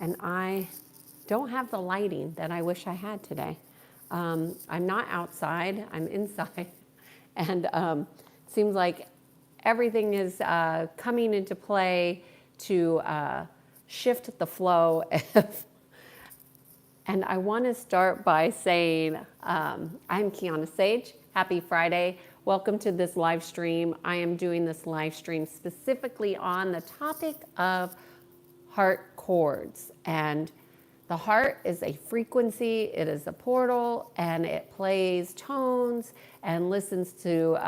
and I don't have the lighting that I wish I had today. I'm not outside, I'm inside, and seems like everything is coming into play to shift the flow. And I want to start by saying I'm Kiana Sage. Happy Friday. Welcome to this live stream. I am doing this live stream specifically on the topic of heart chords. And the heart is a frequency, it is a portal, and it plays tones and listens to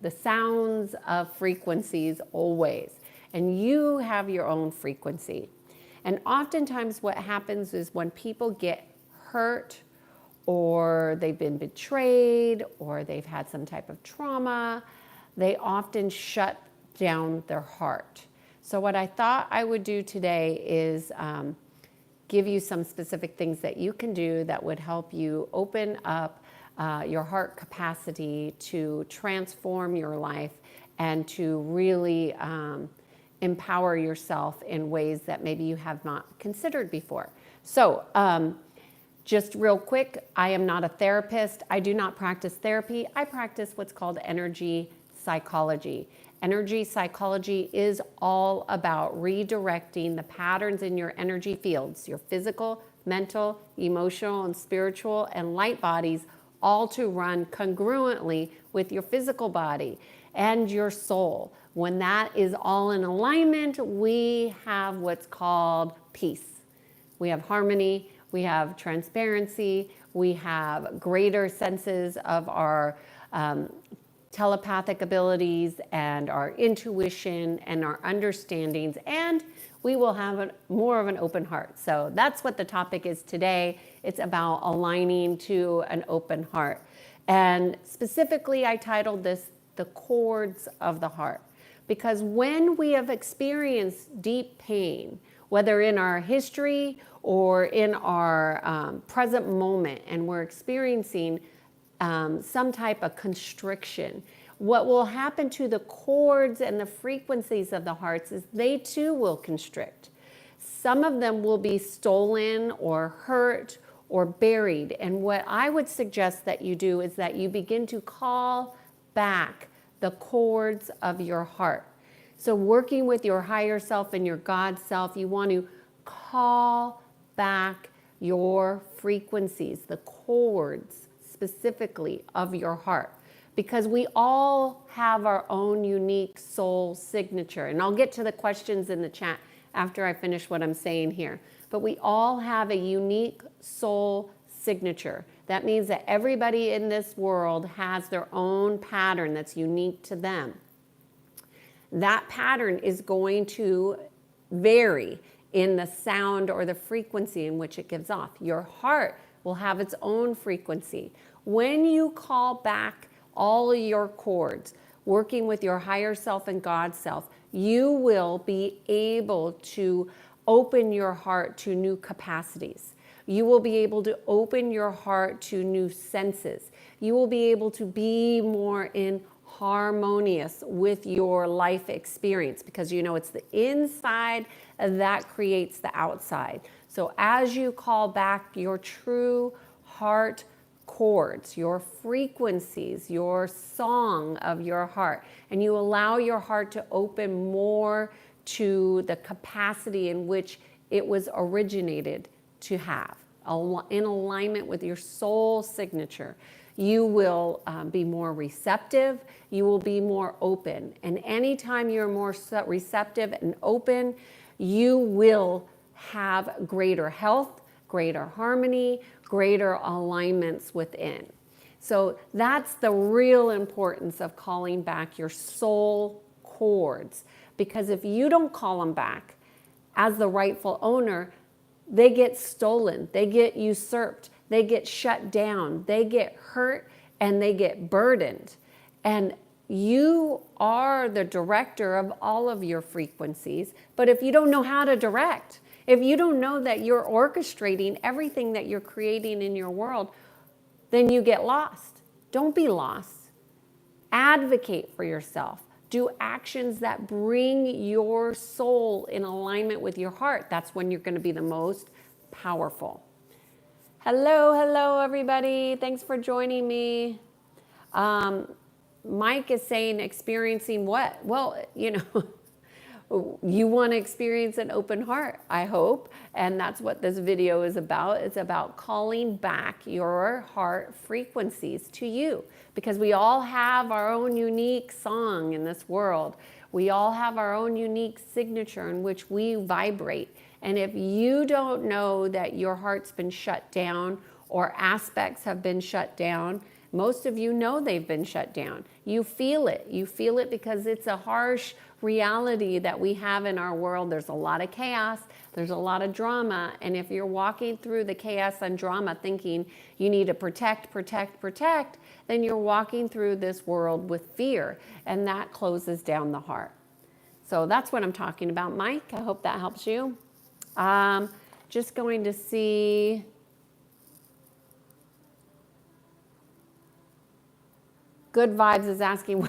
the sounds of frequencies always. And you have your own frequency. And oftentimes what happens is when people get hurt or they've been betrayed or they've had some type of trauma, they often shut down their heart. So what I thought I would do today is give you some specific things that you can do that would help you open up your heart capacity to transform your life and to really empower yourself in ways that maybe you have not considered before. So just real quick, I am not a therapist. I do not practice therapy. I practice what's called energy psychology. Energy psychology is all about redirecting the patterns in your energy fields, your physical, mental, emotional, and spiritual and light bodies, all to run congruently with your physical body and your soul. When that is all in alignment, we have what's called peace. We have harmony, we have transparency, we have greater senses of our telepathic abilities and our intuition and our understandings, and we will have more of an open heart. So that's what the topic is today. It's about aligning to an open heart. And specifically, I titled this The Chords of the Heart. Because when we have experienced deep pain, whether in our history or in our present moment, and we're experiencing some type of constriction, what will happen to the chords and the frequencies of the hearts is they too will constrict. Some of them will be stolen or hurt or buried. And what I would suggest that you do is that you begin to call back the chords of your heart. So working with your higher self and your God self, you want to call back your frequencies, the chords specifically of your heart, because we all have our own unique soul signature. And I'll get to the questions in the chat after I finish what I'm saying here. But we all have a unique soul signature. That means that everybody in this world has their own pattern that's unique to them. That pattern is going to vary in the sound or the frequency in which it gives off. Your heart will have its own frequency. When you call back all of your chords, working with your higher self and God self, you will be able to open your heart to new capacities. You will be able to open your heart to new senses. You will be able to be more in harmonious with your life experience, because you know it's the inside that creates the outside. So as you call back your true heart chords, your frequencies, your song of your heart, and you allow your heart to open more to the capacity in which it was originated to have, in alignment with your soul signature, you will be more receptive, you will be more open. And anytime you're more receptive and open, you will have greater health, greater harmony, greater alignments within. So that's the real importance of calling back your soul chords. Because if you don't call them back as the rightful owner, they get stolen, they get usurped, they get shut down, they get hurt, and they get burdened. And you are the director of all of your frequencies. But if you don't know how to direct, if you don't know that you're orchestrating everything that you're creating in your world, then you get lost. Don't be lost. Advocate for yourself. Do actions that bring your soul in alignment with your heart. That's when you're going to be the most powerful. Hello, everybody. Thanks for joining me. Mike is saying experiencing what? Well, you want to experience an open heart, I hope. And that's what this video is about. It's about calling back your heart frequencies to you, because we all have our own unique song in this world. We all have our own unique signature in which we vibrate. And if you don't know that your heart's been shut down or aspects have been shut down, most of you know they've been shut down. You feel it. You feel it because it's a harsh reality that we have in our world. There's a lot of chaos. There's a lot of drama. And if you're walking through the chaos and drama thinking you need to protect, then you're walking through this world with fear, and that closes down the heart. So that's what I'm talking about, Mike. I hope that helps you. Just going to see. Good Vibes is asking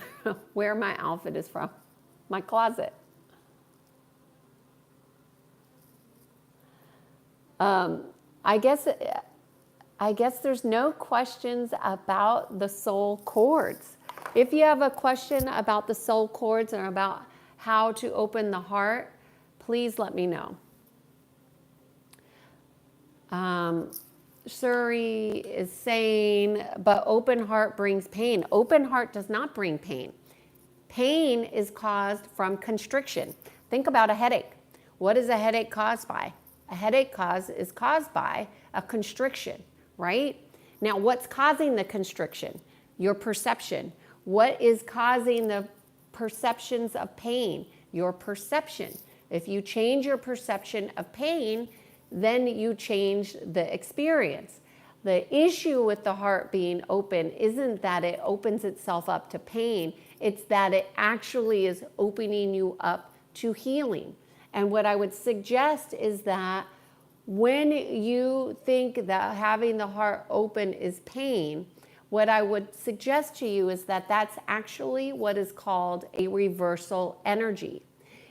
where my outfit is from. My closet. I guess there's no questions about the soul chords. If you have a question about the soul chords or about how to open the heart, please let me know. Suri is saying, but open heart brings pain. Open heart does not bring pain. Pain is caused from constriction. Think about a headache. What is a headache caused by? A headache is caused by a constriction, right? Now, what's causing the constriction? Your perception. What is causing the perceptions of pain? Your perception. If you change your perception of pain, then you change the experience. The issue with the heart being open isn't that it opens itself up to pain, it's that it actually is opening you up to healing. And what I would suggest is that when you think that having the heart open is pain, what I would suggest to you is that that's actually what is called a reversal energy.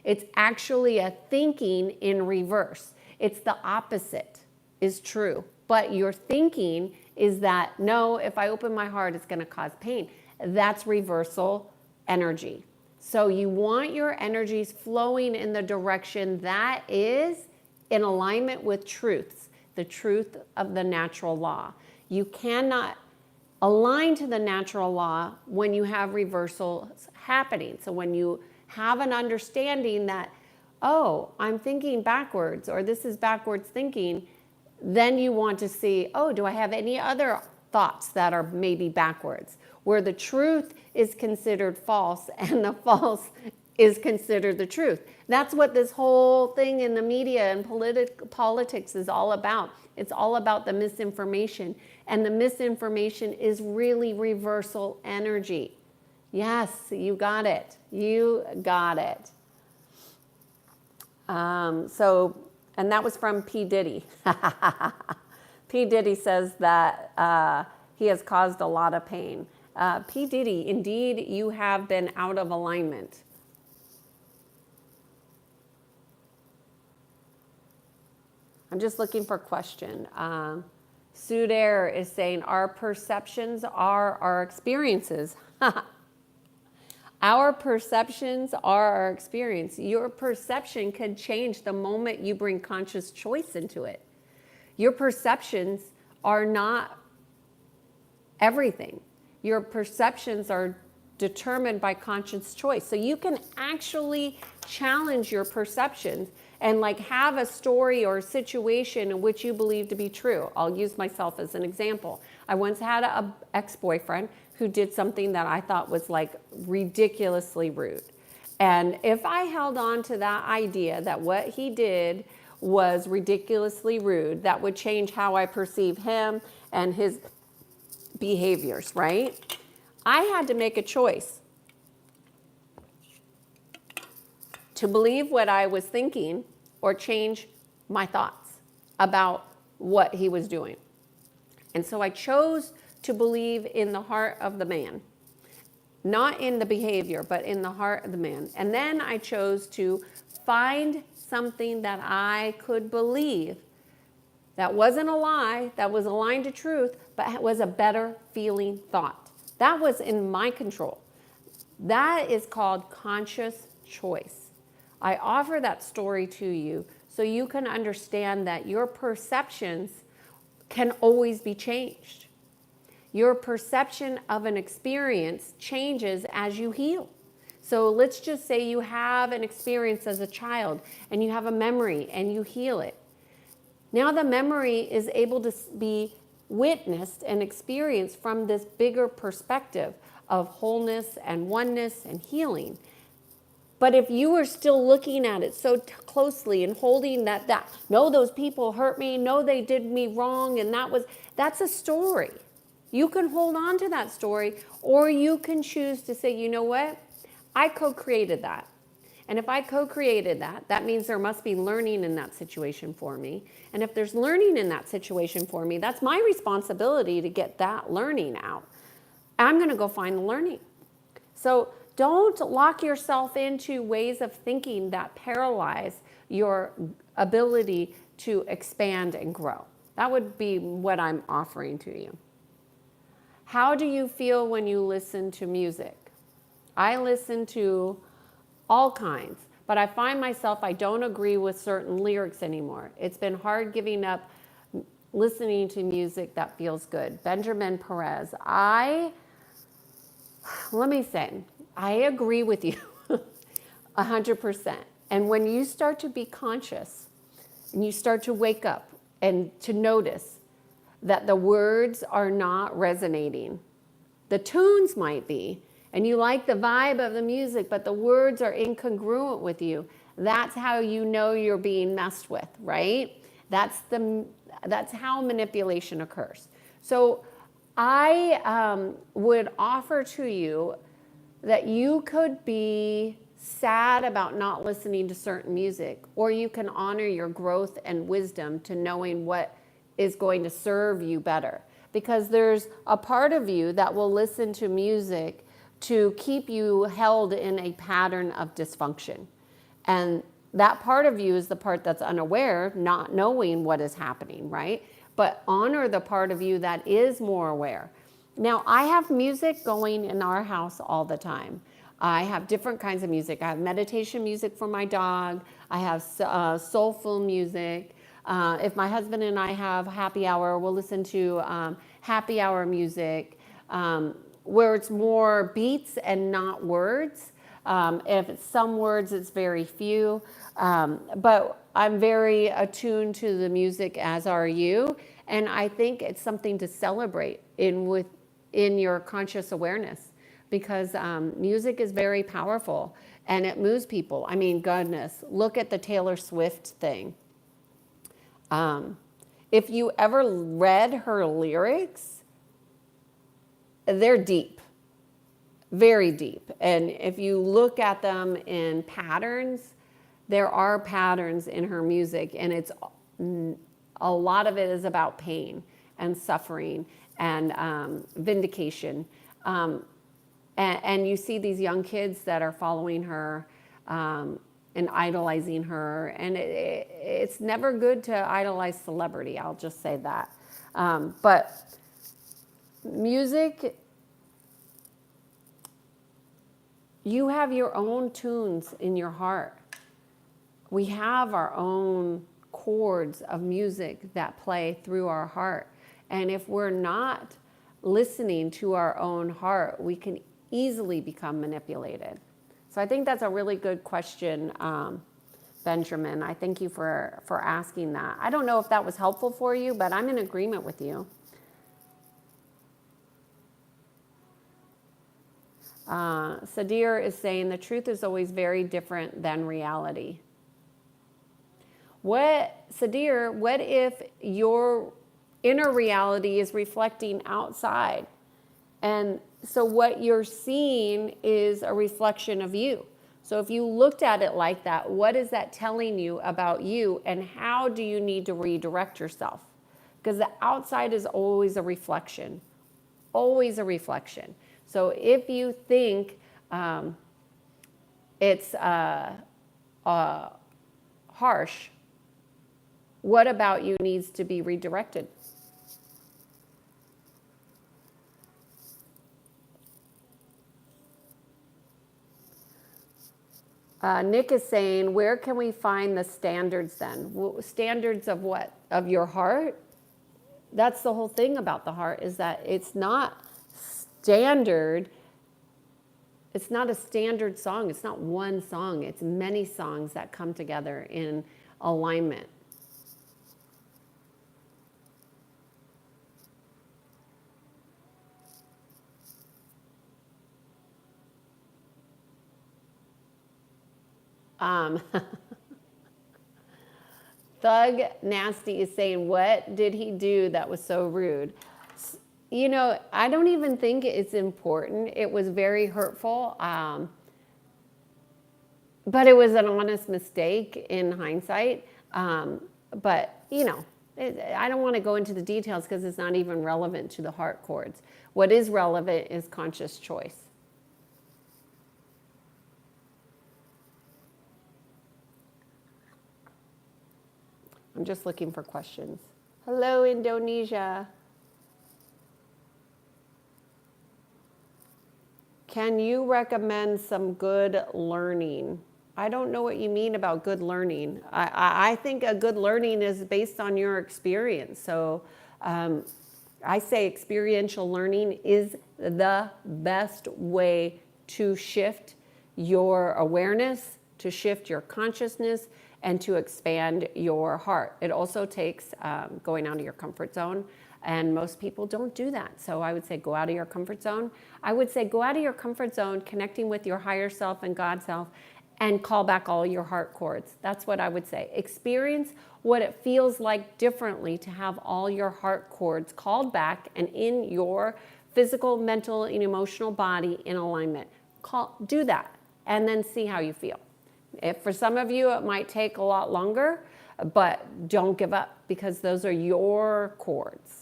It's actually a thinking in reverse. It's the opposite is true. But your thinking is that, no, if I open my heart, it's going to cause pain. That's reversal energy. So you want your energies flowing in the direction that is in alignment with truths, the truth of the natural law. You cannot align to the natural law when you have reversals happening. So when you have an understanding that, oh, I'm thinking backwards, or this is backwards thinking, then you want to see, oh, do I have any other thoughts that are maybe backwards, where the truth is considered false and the false is considered the truth. That's what this whole thing in the media and politics is all about. It's all about the misinformation, and the misinformation is really reversal energy. Yes, you got it. You got it. And that was from P. Diddy. P. Diddy says that he has caused a lot of pain. P. Diddy, indeed, you have been out of alignment. I'm just looking for a question. Sudair is saying, our perceptions are our experiences. Our perceptions are our experience. Your perception can change the moment you bring conscious choice into it. Your perceptions are not everything. Your perceptions are determined by conscious choice. So you can actually challenge your perceptions and like have a story or a situation in which you believe to be true. I'll use myself as an example. I once had an ex-boyfriend who did something that I thought was like ridiculously rude. And if I held on to that idea that what he did was ridiculously rude, that would change how I perceive him and his behaviors, right? I had to make a choice to believe what I was thinking or change my thoughts about what he was doing. And so I chose to believe in the heart of the man. not in the behavior, but in the heart of the man. And then I chose to find something that I could believe that wasn't a lie, that was aligned to truth, but was a better feeling thought. That was in my control. That is called conscious choice. I offer that story to you so you can understand that your perceptions can always be changed. Your perception of an experience changes as you heal. So let's just say you have an experience as a child and you have a memory and you heal it. Now the memory is able to be witnessed and experienced from this bigger perspective of wholeness and oneness and healing. But if you are still looking at it so closely and holding that, no, those people hurt me, no, they did me wrong, and that's a story. You can hold on to that story, or you can choose to say, you know what? I co-created that. And if I co-created that, that means there must be learning in that situation for me. And if there's learning in that situation for me, that's my responsibility to get that learning out. I'm going to go find the learning. So don't lock yourself into ways of thinking that paralyze your ability to expand and grow. That would be what I'm offering to you. How do you feel when you listen to music? I listen to all kinds, but I find myself, I don't agree with certain lyrics anymore. It's been hard giving up listening to music that feels good. Benjamin Perez, let me say, I agree with you 100%. And when you start to be conscious and you start to wake up and to notice that the words are not resonating, the tunes might be, and you like the vibe of the music, but the words are incongruent with you, that's how you know you're being messed with, right? That's how manipulation occurs. So I would offer to you that you could be sad about not listening to certain music, or you can honor your growth and wisdom to knowing what is going to serve you better. Because there's a part of you that will listen to music to keep you held in a pattern of dysfunction. And that part of you is the part that's unaware, not knowing what is happening, right? But honor the part of you that is more aware. Now, I have music going in our house all the time. I have different kinds of music. I have meditation music for my dog. I have soulful music. If my husband and I have happy hour, we'll listen to happy hour music where it's more beats and not words. If it's some words, it's very few. But I'm very attuned to the music, as are you. And I think it's something to celebrate in your conscious awareness, because music is very powerful and it moves people. I mean, goodness, look at the Taylor Swift thing. If you ever read her lyrics, they're deep, very deep. And if you look at them in patterns, there are patterns in her music, and a lot of it is about pain and suffering and vindication. And you see these young kids that are following her and idolizing her. And it's never good to idolize celebrity, I'll just say that. But music, you have your own tunes in your heart. We have our own chords of music that play through our heart. And if we're not listening to our own heart, we can easily become manipulated. So I think that's a really good question, Benjamin. I thank you for asking that. I don't know if that was helpful for you, but I'm in agreement with you. Sadir is saying the truth is always very different than reality. Sadir, what if your inner reality is reflecting outside? And so what you're seeing is a reflection of you. So if you looked at it like that, what is that telling you about you, and how do you need to redirect yourself? Because the outside is always a reflection, always a reflection. So if you think it's harsh, what about you needs to be redirected? Nick is saying, where can we find the standards then? Standards of what? Of your heart? That's the whole thing about the heart, is that it's not standard. It's not a standard song. It's not one song. It's many songs that come together in alignment. Thug Nasty is saying, what did he do that was so rude? You know, I don't even think it's important. It was very hurtful. But it was an honest mistake in hindsight. But, you know, I don't want to go into the details because it's not even relevant to the heart chords. What is relevant is conscious choice. I'm just looking for questions. Hello, Indonesia. Can you recommend some good learning? I don't know what you mean about good learning. I think a good learning is based on your experience. So I say experiential learning is the best way to shift your awareness, to shift your consciousness, and to expand your heart. It also takes going out of your comfort zone. And most people don't do that. So I would say go out of your comfort zone. I would say go out of your comfort zone, connecting with your higher self and God's self, and call back all your heart chords. That's what I would say. Experience what it feels like differently to have all your heart chords called back and in your physical, mental, and emotional body in alignment. Do that and then see how you feel. If for some of you, it might take a lot longer, but don't give up because those are your chords.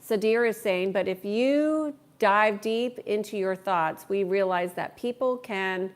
Sadir is saying, but if you dive deep into your thoughts, we realize that people can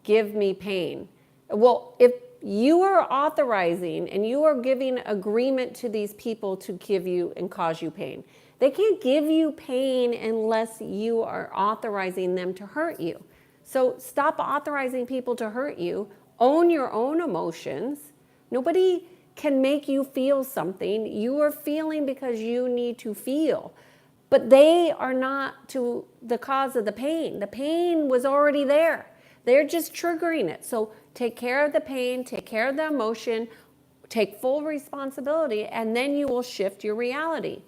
give me pain. Well, if you are authorizing and you are giving agreement to these people to give you and cause you pain, they can't give you pain unless you are authorizing them to hurt you. So stop authorizing people to hurt you. Own your own emotions. Nobody can make you feel something. You are feeling because you need to feel. But they are not to the cause of the pain. The pain was already there. They're just triggering it. So take care of the pain, take care of the emotion, take full responsibility, and then you will shift your reality.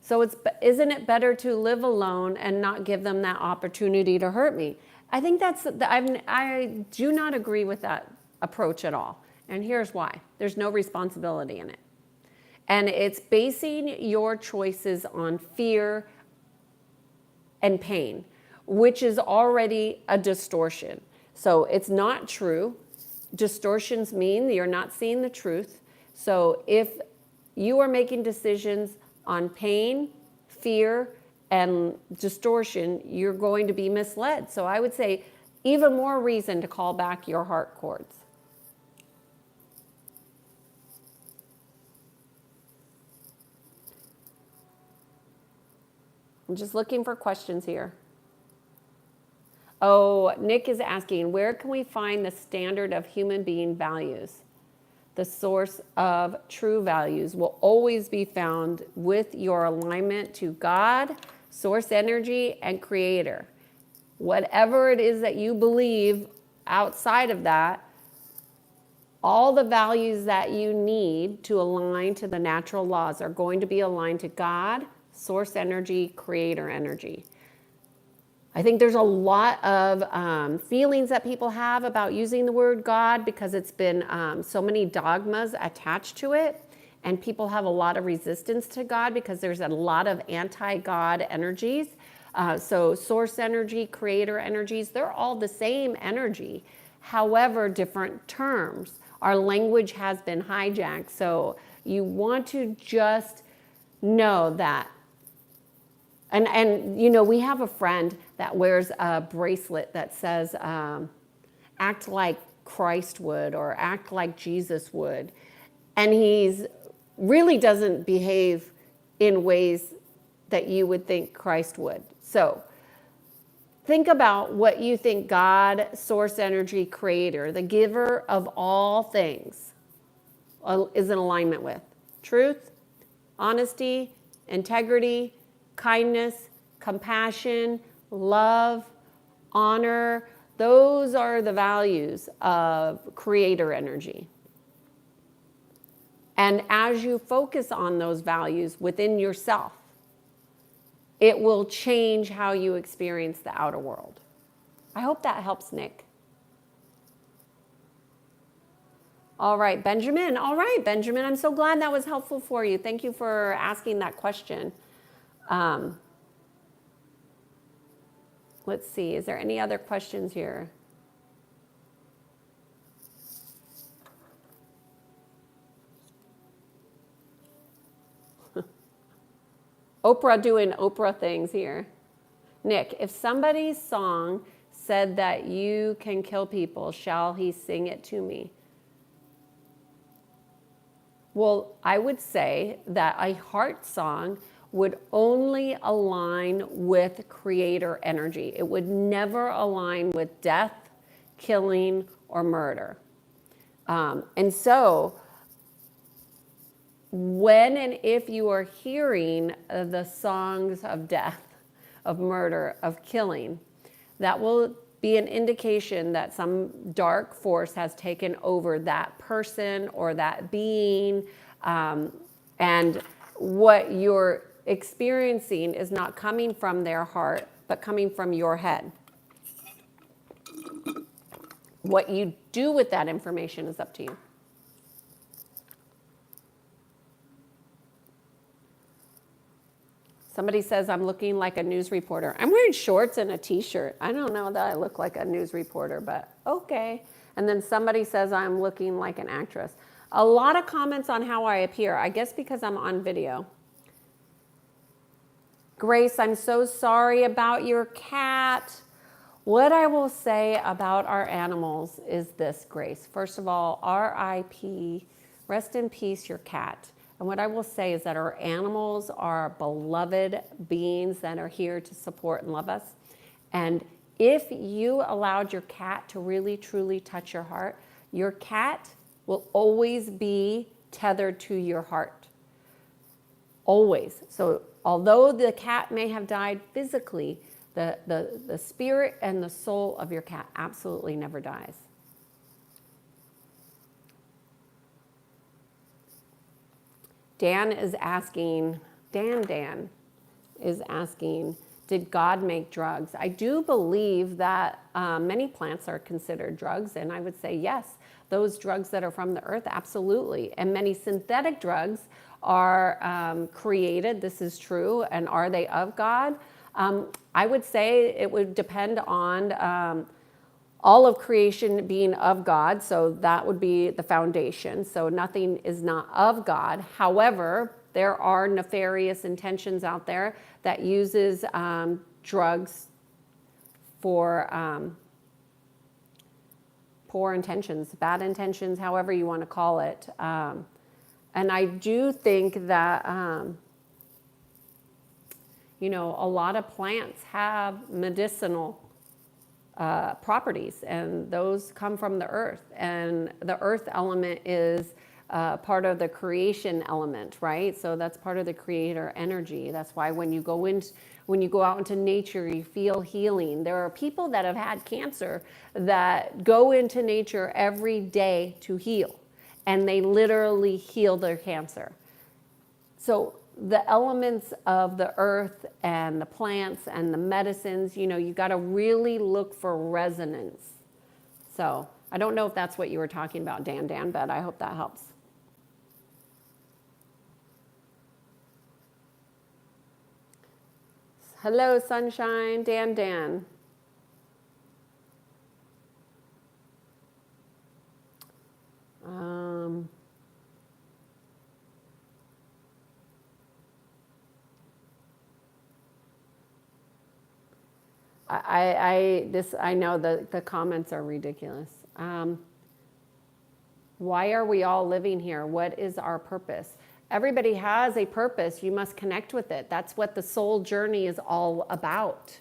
So isn't it better to live alone and not give them that opportunity to hurt me? I think I do not agree with that approach at all. And here's why. There's no responsibility in it. And it's basing your choices on fear and pain, which is already a distortion. So it's not true. Distortions mean you're not seeing the truth. So if you are making decisions on pain, fear, and distortion, you're going to be misled. So I would say even more reason to call back your heart chords. I'm just looking for questions here. Oh, Nick is asking, where can we find the standard of human being values? The source of true values will always be found with your alignment to God, source energy, and creator. Whatever it is that you believe outside of that, all the values that you need to align to the natural laws are going to be aligned to God, source energy, creator energy. I think there's a lot of feelings that people have about using the word God because it's been so many dogmas attached to it. And people have a lot of resistance to God because there's a lot of anti-God energies. So source energy, creator energies, they're all the same energy. However, different terms Our language has been hijacked. So you want to just know that. And you know, we have a friend that wears a bracelet that says, act like Christ would, or act like Jesus would. And he's really doesn't behave in ways that you would think Christ would. So think about what you think God, source energy, creator, the giver of all things, is in alignment with. Truth, honesty, integrity, kindness, compassion, love, honor. Those are the values of creator energy. And as you focus on those values within yourself, it will change how you experience the outer world. I hope that helps, Nick. All right, Benjamin. All right, Benjamin. I'm so glad that was helpful for you. Thank you for asking that question. Let's see. Is there any other questions here? Oprah doing Oprah things here. Nick, if somebody's song said that you can kill people, shall he sing it to me? Well, I would say that a heart song would only align with creator energy. It would never align with death, killing, or murder. And so when and if you are hearing the songs of death, of murder, of killing, that will be an indication that some dark force has taken over that person or that being, and what you're experiencing is not coming from their heart, but coming from your head. What you do with that information is up to you. Somebody says I'm looking like a news reporter. I'm wearing shorts and a t-shirt. I don't know that I look like a news reporter, but okay. And then somebody says I'm looking like an actress. A lot of comments on how I appear. I guess because I'm on video. Grace, I'm so sorry about your cat. What I will say about our animals is this, Grace. First of all, R.I.P., rest in peace, your cat. And what I will say is that our animals are beloved beings that are here to support and love us. And if you allowed your cat to really, truly touch your heart, your cat will always be tethered to your heart. Always. So although the cat may have died physically, the spirit and the soul of your cat absolutely never dies. Dan is asking, Dan is asking, did God make drugs? I do believe that many plants are considered drugs, and I would say yes, those drugs that are from the earth, absolutely. And many synthetic drugs are created, this is true, and are they of God? I would say it would depend on all of creation being of God, so that would be the foundation. So nothing is not of God. However, there are nefarious intentions out there that uses drugs for poor intentions, bad intentions, however you want to call it. And I do think that, you know, a lot of plants have medicinal properties, and those come from the earth, and the earth element is part of the creation element, right? So that's part of the creator energy. That's why when you go out into nature, you feel healing. There are people that have had cancer that go into nature every day to heal, and they literally heal their cancer. So the elements of the earth and the plants and the medicines, you know, you got to really look for resonance. So I don't know if that's what you were talking about, Dan, but I hope that helps. Hello, sunshine, Dan. I know the comments are ridiculous. Why are we all living here? What is our purpose? Everybody has a purpose. You must connect with it. That's what the soul journey is all about.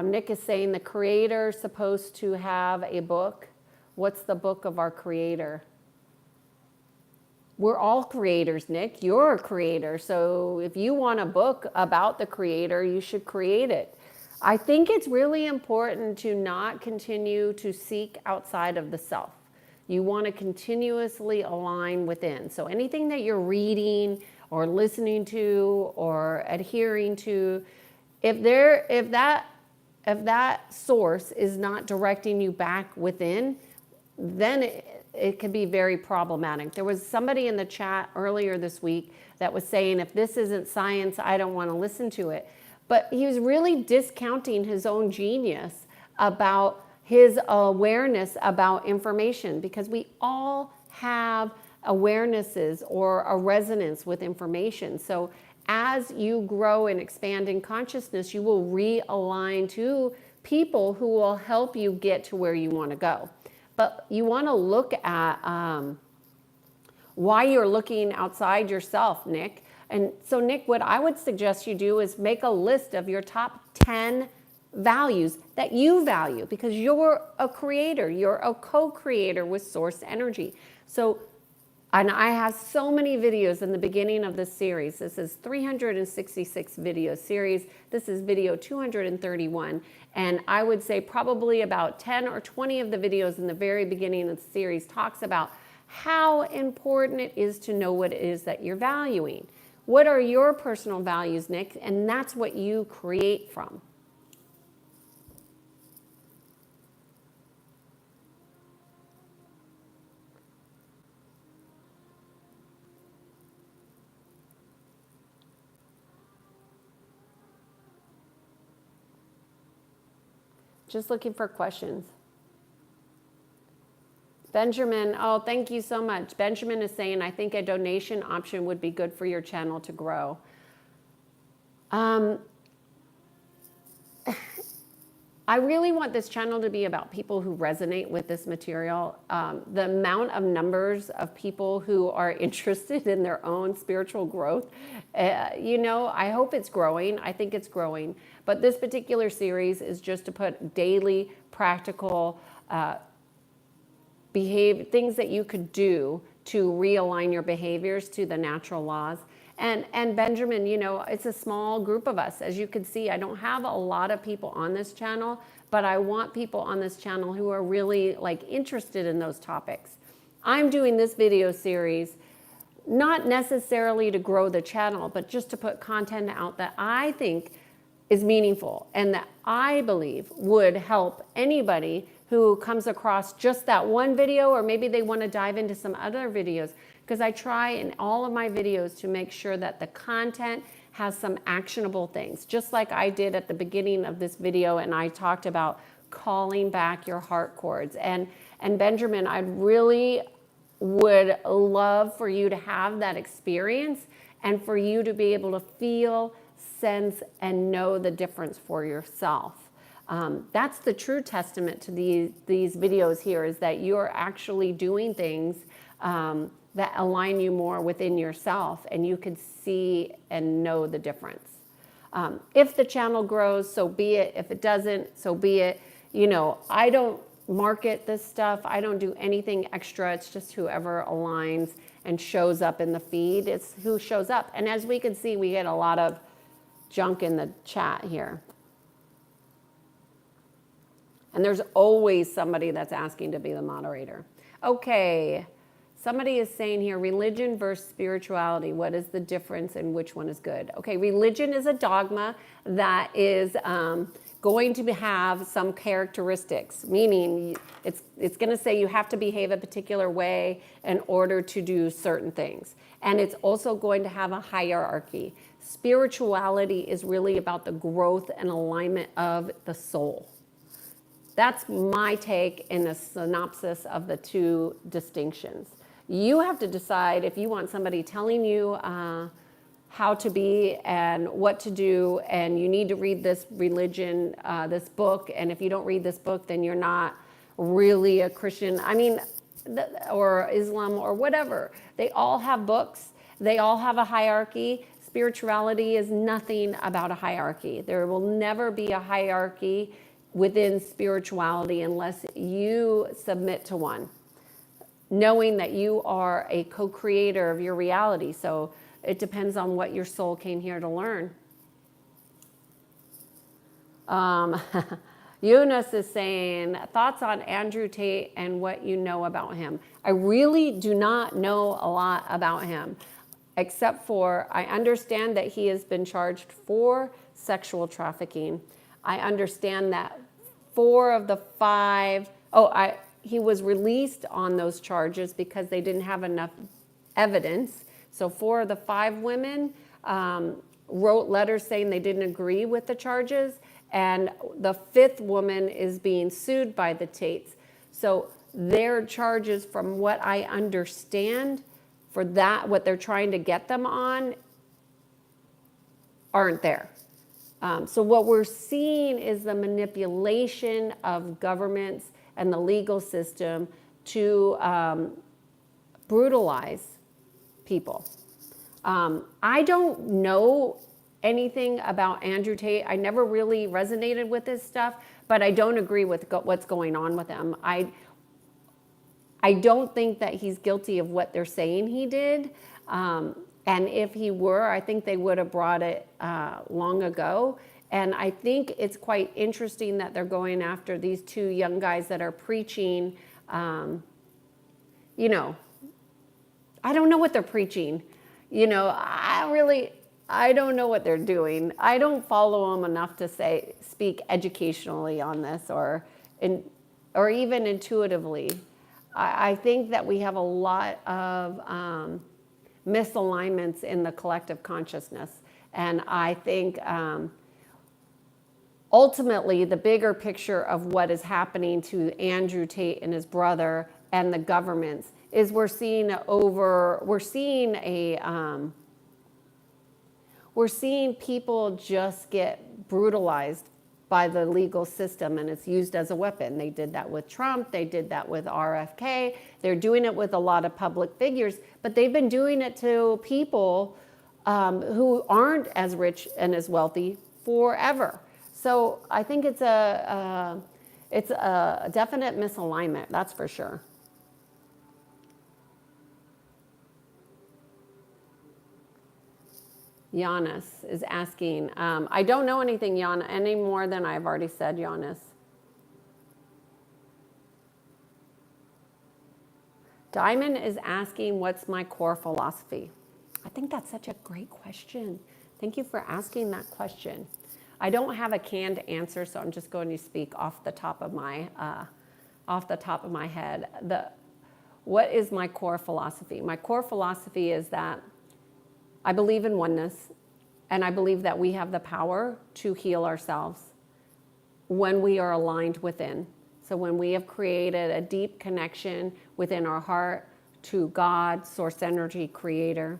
Nick is saying the creator is supposed to have a book. What's the book of our creator? We're all creators, Nick. You're a creator. So if you want a book about the creator, you should create it. I think it's really important to not continue to seek outside of the self. You want to continuously align within. So anything that you're reading or listening to or adhering to, if that source is not directing you back within, then it could be very problematic. There was somebody in the chat earlier this week that was saying, if this isn't science, I don't want to listen to it. But he was really discounting his own genius about his awareness about information, because we all have awarenesses or a resonance with information. So as you grow and expand in consciousness, you will realign to people who will help you get to where you want to go. But you want to look at why you're looking outside yourself, Nick. And so, Nick, what I would suggest you do is make a list of your top 10 values that you value, because you're a creator, you're a co-creator with source energy. So, and I have so many videos in the beginning of this series. This is 366 video series. This is video 231. And I would say probably about 10 or 20 of the videos in the very beginning of the series talks about how important it is to know what it is that you're valuing. What are your personal values, Nick? And that's what you create from. Just looking for questions. Benjamin, oh, thank you so much. Benjamin is saying, I think a donation option would be good for your channel to grow. I really want this channel to be about people who resonate with this material. The amount of numbers of people who are interested in their own spiritual growth, I hope it's growing. I think it's growing. But this particular series is just to put daily, practical things that you could do to realign your behaviors to the natural laws. And Benjamin, it's a small group of us. As you can see, I don't have a lot of people on this channel, but I want people on this channel who are really interested in those topics. I'm doing this video series not necessarily to grow the channel, but just to put content out that I think is meaningful and that I believe would help anybody who comes across just that one video, or maybe they want to dive into some other videos. Because I try in all of my videos to make sure that the content has some actionable things, just like I did at the beginning of this video, and I talked about calling back your heart chords. And Benjamin, I really would love for you to have that experience and for you to be able to feel, sense, and know the difference for yourself. That's the true testament to these videos here, is that you're actually doing things that align you more within yourself, and you can see and know the difference. If the channel grows, so be it. If it doesn't, so be it. I don't market this stuff. I don't do anything extra. It's just whoever aligns and shows up in the feed. It's who shows up. And as we can see, we get a lot of junk in the chat here. And there's always somebody that's asking to be the moderator. Okay. Somebody is saying here, religion versus spirituality. What is the difference and which one is good? Okay, religion is a dogma that is going to have some characteristics, meaning it's going to say you have to behave a particular way in order to do certain things. And it's also going to have a hierarchy. Spirituality is really about the growth and alignment of the soul. That's my take in a synopsis of the two distinctions. You have to decide if you want somebody telling you how to be and what to do, and you need to read this religion, this book, and if you don't read this book, then you're not really a Christian. I mean, or Islam or whatever. They all have books. They all have a hierarchy. Spirituality is nothing about a hierarchy. There will never be a hierarchy within spirituality unless you submit to one, knowing that you are a co-creator of your reality. So it depends on what your soul came here to learn. Eunice is saying, thoughts on Andrew Tate and what you know about him. I really do not know a lot about him, except for I understand that he has been charged for sexual trafficking. I understand that 4 of the 5, he was released on those charges because they didn't have enough evidence. So 4 of the 5 women wrote letters saying they didn't agree with the charges, and the 5th woman is being sued by the Tates. So their charges, from what I understand, for that, what they're trying to get them on, aren't there. So what we're seeing is the manipulation of governments and the legal system to brutalize people. I don't know anything about Andrew Tate. I never really resonated with his stuff, but I don't agree with what's going on with him. I don't think that he's guilty of what they're saying he did. And if he were, I think they would have brought it long ago. And I think it's quite interesting that they're going after these 2 young guys that are preaching, you know, I don't know what they're preaching. You know, I don't know what they're doing. I don't follow them enough to speak educationally on this or even intuitively. I think that we have a lot of misalignments in the collective consciousness. And I think ultimately the bigger picture of what is happening to Andrew Tate and his brother and the governments is we're seeing people just get brutalized by the legal system, and it's used as a weapon. They did that with Trump. They did that with RFK. They're doing it with a lot of public figures, but they've been doing it to people who aren't as rich and as wealthy forever. So I think it's a definite misalignment, that's for sure. Giannis is asking, I don't know anything, Jan, any more than I've already said, Giannis. Diamond is asking, what's my core philosophy? I think that's such a great question. Thank you for asking that question. I don't have a canned answer, so I'm just going to speak off the top of my head. What is my core philosophy? My core philosophy is that I believe in oneness, and I believe that we have the power to heal ourselves when we are aligned within. So when we have created a deep connection within our heart to God, source energy, creator.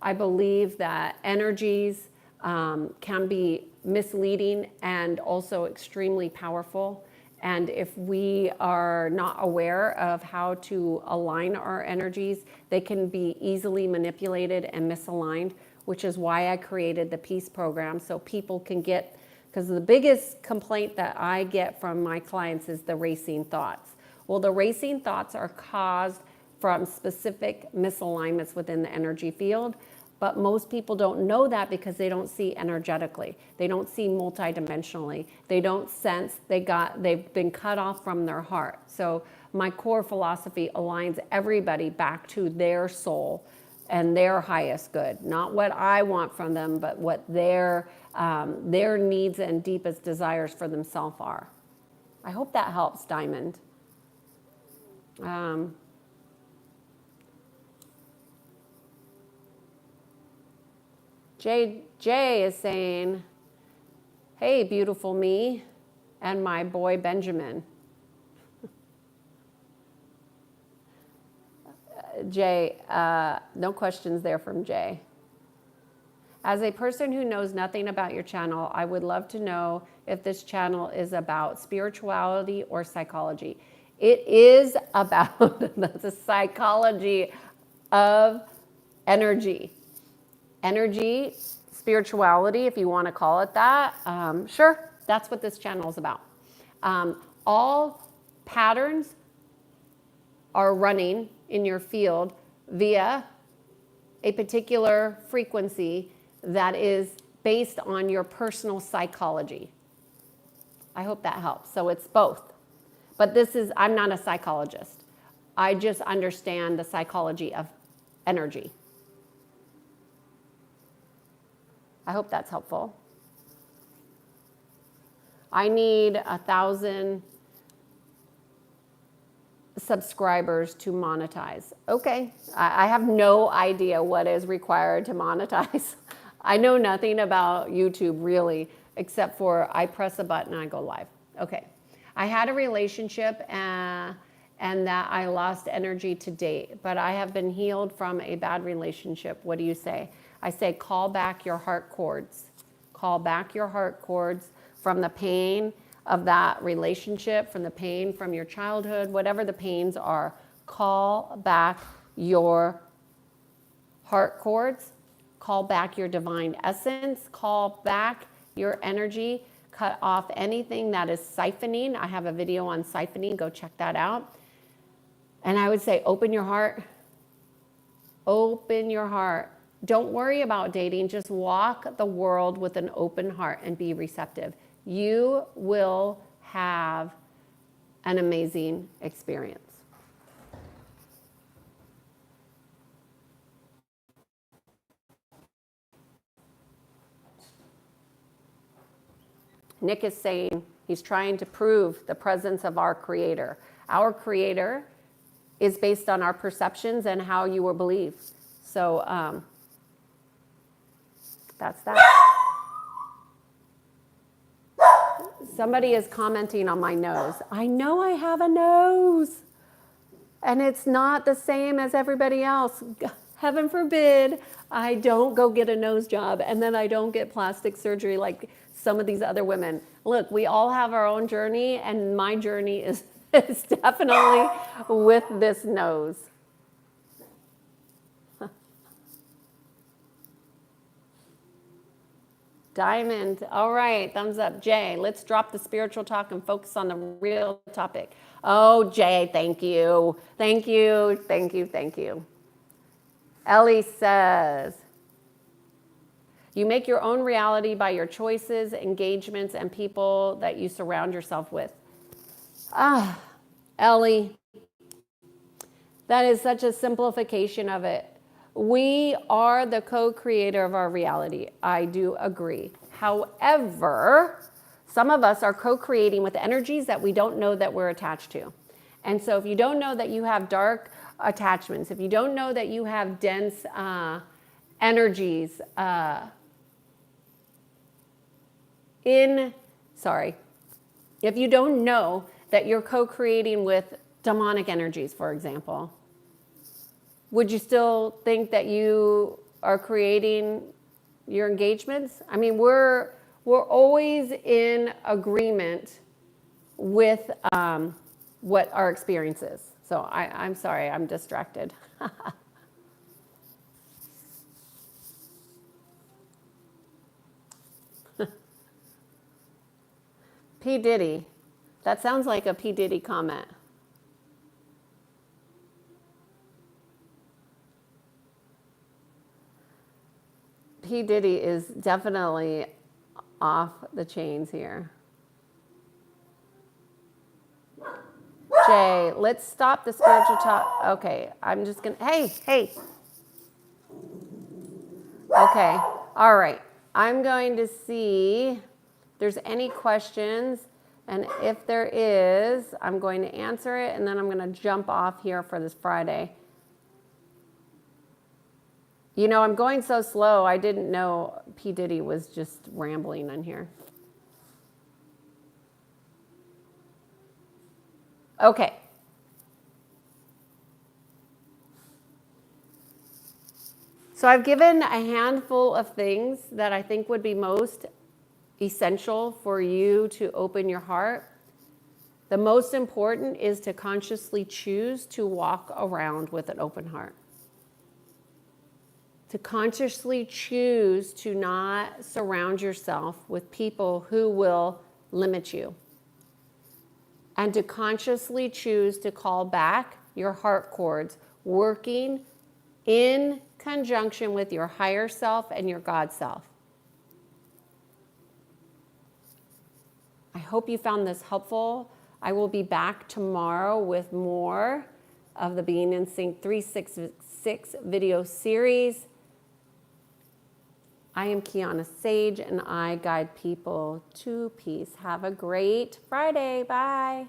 I believe that energies can be misleading and also extremely powerful. And if we are not aware of how to align our energies, they can be easily manipulated and misaligned, which is why I created the Peace Program, so people can get, because the biggest complaint that I get from my clients is the racing thoughts. Well, the racing thoughts are caused from specific misalignments within the energy field. But most people don't know that because they don't see energetically. They don't see multidimensionally. They don't sense they've been cut off from their heart. So my core philosophy aligns everybody back to their soul and their highest good. Not what I want from them, but what their needs and deepest desires for themselves are. I hope that helps, Diamond. Jay is saying, hey, beautiful me and my boy Benjamin. Jay, no questions there from Jay. As a person who knows nothing about your channel, I would love to know if this channel is about spirituality or psychology. It is about the psychology of energy. Energy, spirituality, if you want to call it that. Sure, that's what this channel is about. All patterns are running in your field via a particular frequency that is based on your personal psychology. I hope that helps. So it's both. But I'm not a psychologist. I just understand the psychology of energy. I hope that's helpful. I need 1,000 subscribers to monetize. Okay, I have no idea what is required to monetize. I know nothing about YouTube really, except for I press a button and I go live. Okay, I had a relationship and that I lost energy to date, but I have been healed from a bad relationship. What do you say? I say call back your heart chords. Call back your heart chords from the pain of that relationship, from the pain from your childhood, whatever the pains are. Call back your heart chords. Call back your divine essence. Call back your energy. Cut off anything that is siphoning. I have a video on siphoning. Go check that out. And I would say open your heart. Open your heart. Don't worry about dating. Just walk the world with an open heart and be receptive. You will have an amazing experience. Nick is saying he's trying to prove the presence of our Creator. Our Creator is based on our perceptions and how you will believe. So that's that. Somebody is commenting on my nose. I know I have a nose, and it's not the same as everybody else. Heaven forbid I don't go get a nose job and then I don't get plastic surgery like some of these other women. Look, we all have our own journey, and my journey is definitely with this nose. Diamond. All right. Thumbs up. Jay, let's drop the spiritual talk and focus on the real topic. Oh, Jay, thank you. Thank you. Thank you. Thank you. Ellie says, you make your own reality by your choices, engagements, and people that you surround yourself with. Ellie, that is such a simplification of it. We are the co-creator of our reality. I do agree. However, some of us are co-creating with energies that we don't know that we're attached to. And so if you don't know that you have dark attachments, if you don't know that you have dense energies if you don't know that you're co-creating with demonic energies, for example, would you still think that you are creating your engagements? I mean, we're always in agreement with what our experience is. So I'm sorry, I'm distracted. P. Diddy. That sounds like a P. Diddy comment. P. Diddy is definitely off the chains here. Jay, let's stop the spiritual talk. Okay, I'm just gonna, hey. Okay, all right. I'm going to see if there's any questions. And if there is, I'm going to answer it, and then I'm going to jump off here for this Friday. You know, I'm going so slow, I didn't know P. Diddy was just rambling on here. Okay. So I've given a handful of things that I think would be most essential for you to open your heart. The most important is to consciously choose to walk around with an open heart. To consciously choose to not surround yourself with people who will limit you. And to consciously choose to call back your heart chords, working in conjunction with your higher self and your God self. I hope you found this helpful. I will be back tomorrow with more of the Being in Sync 366 video series. I am Kiana Sage, and I guide people to peace. Have a great Friday. Bye.